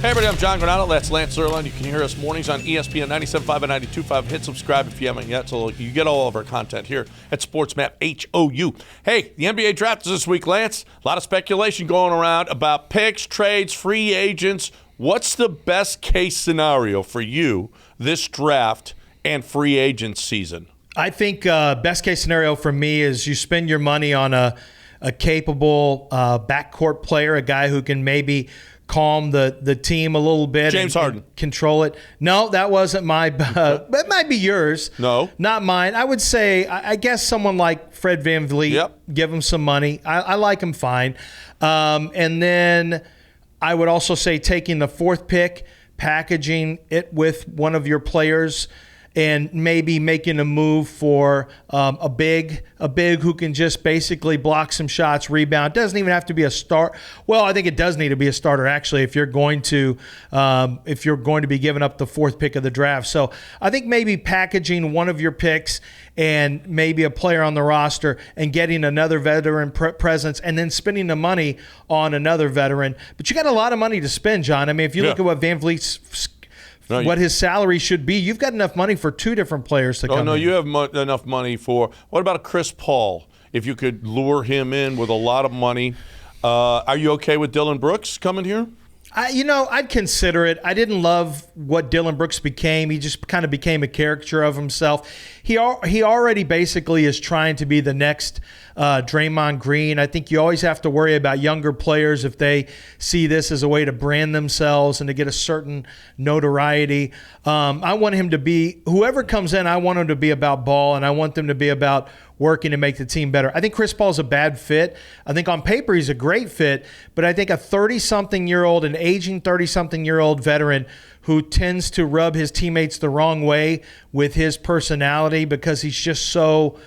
Hey everybody, I'm John Granado. That's Lance Zerline. You can hear us mornings on ESPN 97.5 and 92.5. Hit subscribe if you haven't yet, so you get all of our content here at SportsMap HOU. Hey, the NBA draft is this week, Lance. A lot of speculation going around about picks, trades, free agents. What's the best case scenario for you this draft and free agent season? I think best case scenario for me is you spend your money on a capable backcourt player, a guy who can maybe calm the team a little bit. James Harden. And control it. No, that wasn't my it might be yours. No. Not mine. I would say, I guess someone like Fred VanVleet, Yep. Give him some money. I like him fine. And then I would also say taking the fourth pick, packaging it with one of your players, and maybe making a move for a big who can just basically block some shots, rebound. Doesn't even have to be a start. Well, I think it does need to be a starter actually if you're going to be giving up the fourth pick of the draft. So I think maybe packaging one of your picks and maybe a player on the roster and getting another veteran presence and then spending the money on another veteran. But you got a lot of money to spend, John. I mean, if you look at what VanVleet's what his salary should be, you've got enough money for two different players to come in. Oh, no, you have enough money for – what about a Chris Paul? If you could lure him in with a lot of money. Are you okay with Dillon Brooks coming here? I'd consider it. I didn't love what Dillon Brooks became. He just kind of became a caricature of himself. He already basically is trying to be the next Draymond Green. I think you always have to worry about younger players if they see this as a way to brand themselves and to get a certain notoriety. I want him to be, whoever comes in, I want him to be about ball, and I want them to be about working to make the team better. I think Chris Paul's a bad fit. I think on paper he's a great fit, but I think a 30-something-year-old, an aging 30-something-year-old veteran who tends to rub his teammates the wrong way with his personality because he's just so,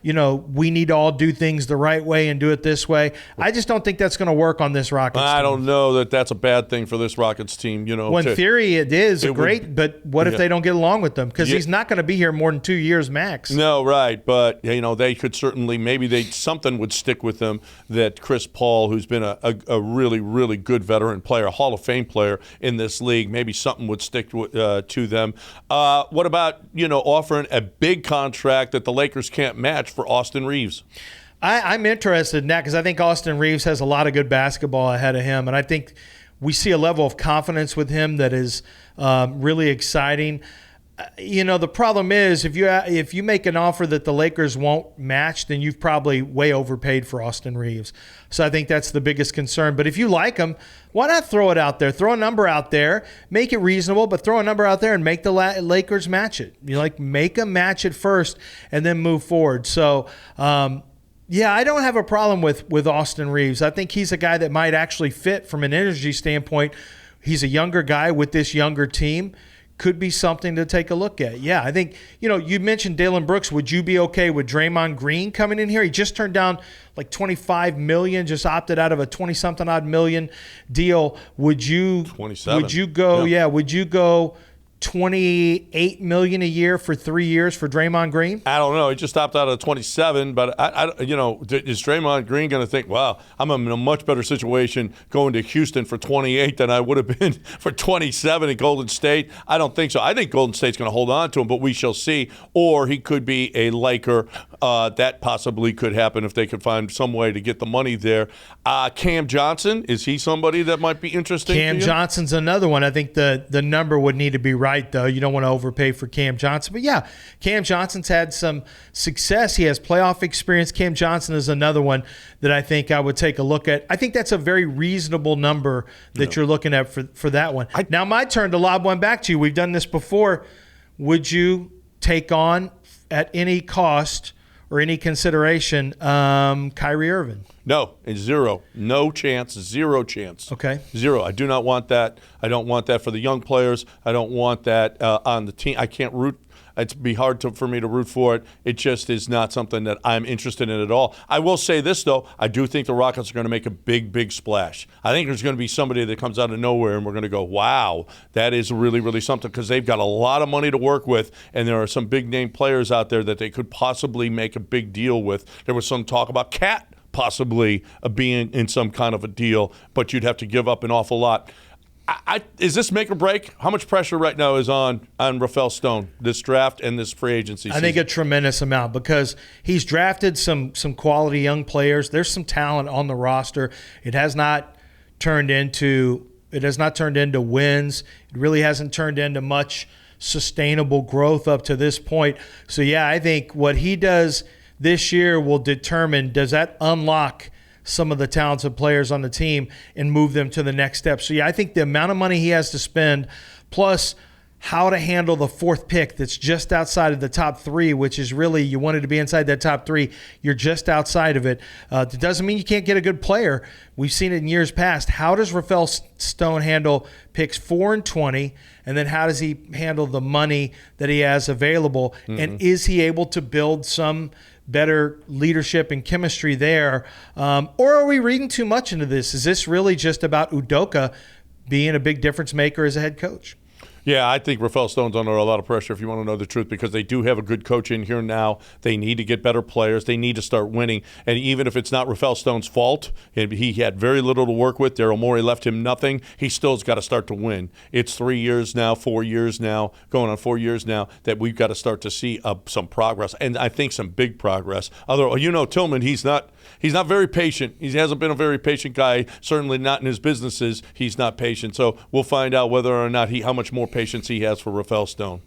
we need to all do things the right way and do it this way. I just don't think that's going to work on this Rockets team. I don't know that that's a bad thing for this Rockets team. Well, in theory it is great, but what if they don't get along with them? Because he's not going to be here more than 2 years max. No, right. But, they could certainly, maybe something would stick with them that Chris Paul, who's been a really, really good veteran player, a Hall of Fame player in this league, maybe something would stick to them. What about, offering a big contract that the Lakers can't match for Austin Reaves? I'm interested in that because I think Austin Reaves has a lot of good basketball ahead of him, and I think we see a level of confidence with him that is really exciting. The problem is if you make an offer that the Lakers won't match, then you've probably way overpaid for Austin Reaves. So I think that's the biggest concern. But if you like him, why not throw it out there? Throw a number out there, make it reasonable, but throw a number out there and make the Lakers match it. Make them match it first and then move forward. So, I don't have a problem with Austin Reaves. I think he's a guy that might actually fit from an energy standpoint. He's a younger guy with this younger team. Could be something to take a look at. Yeah, I think, you mentioned Dillon Brooks. Would you be okay with Draymond Green coming in here? He just turned down like $25 million, just opted out of a 20-something odd million deal. Would you 27. Would you go, would you go $28 million a year for 3 years for Draymond Green? I don't know. He just opted out of 27, but is Draymond Green going to think, wow, I'm in a much better situation going to Houston for 28 than I would have been for 27 at Golden State? I don't think so. I think Golden State's going to hold on to him, but we shall see. Or he could be a Laker. That possibly could happen if they could find some way to get the money there. Cam Johnson, is he somebody that might be interesting? Cam Johnson's another one. I think the number would need to be right, though. You don't want to overpay for Cam Johnson. But, yeah, Cam Johnson's had some success. He has playoff experience. Cam Johnson is another one that I think I would take a look at. I think that's a very reasonable number that you're looking at for that one. Now, my turn to lob one back to you. We've done this before. Would you take on, at any cost or any consideration, Kyrie Irving? No, it's zero. No chance, zero chance. Okay. Zero. I do not want that. I don't want that for the young players. I don't want that on the team. I can't root. It'd be hard for me to root for it. It just is not something that I'm interested in at all. I will say this, though. I do think the Rockets are going to make a big, big splash. I think there's going to be somebody that comes out of nowhere, and we're going to go, wow, that is really, really something, because they've got a lot of money to work with, and there are some big-name players out there that they could possibly make a big deal with. There was some talk about Cat possibly being in some kind of a deal, but you'd have to give up an awful lot. is this make or break? How much pressure right now is on Rafael Stone, this draft and this free agency season? I think a tremendous amount because he's drafted some quality young players. There's some talent on the roster. It has not turned into wins. It really hasn't turned into much sustainable growth up to this point. So yeah, I think what he does this year will determine, does that unlock some of the talented players on the team and move them to the next step. So yeah, I think the amount of money he has to spend, plus how to handle the fourth pick that's just outside of the top three, which is really, you wanted to be inside that top three, you're just outside of it. It doesn't mean you can't get a good player. We've seen it in years past. How does Rafael Stone handle picks 4 and 20, and then how does he handle the money that he has available? And is he able to build some better leadership and chemistry there? Or are we reading too much into this? Is this really just about Udoka being a big difference maker as a head coach? Yeah, I think Rafael Stone's under a lot of pressure, if you want to know the truth, because they do have a good coach in here now. They need to get better players. They need to start winning. And even if it's not Rafael Stone's fault, and he had very little to work with, Daryl Morey left him nothing, he still's got to start to win. It's 3 years now, 4 years now, going on 4 years now, that we've got to start to see some progress, and I think some big progress. Otherwise, Tillman, he's not very patient. He hasn't been a very patient guy, certainly not in his businesses. He's not patient. So we'll find out whether or not how much more patience he has for Rafael Stone.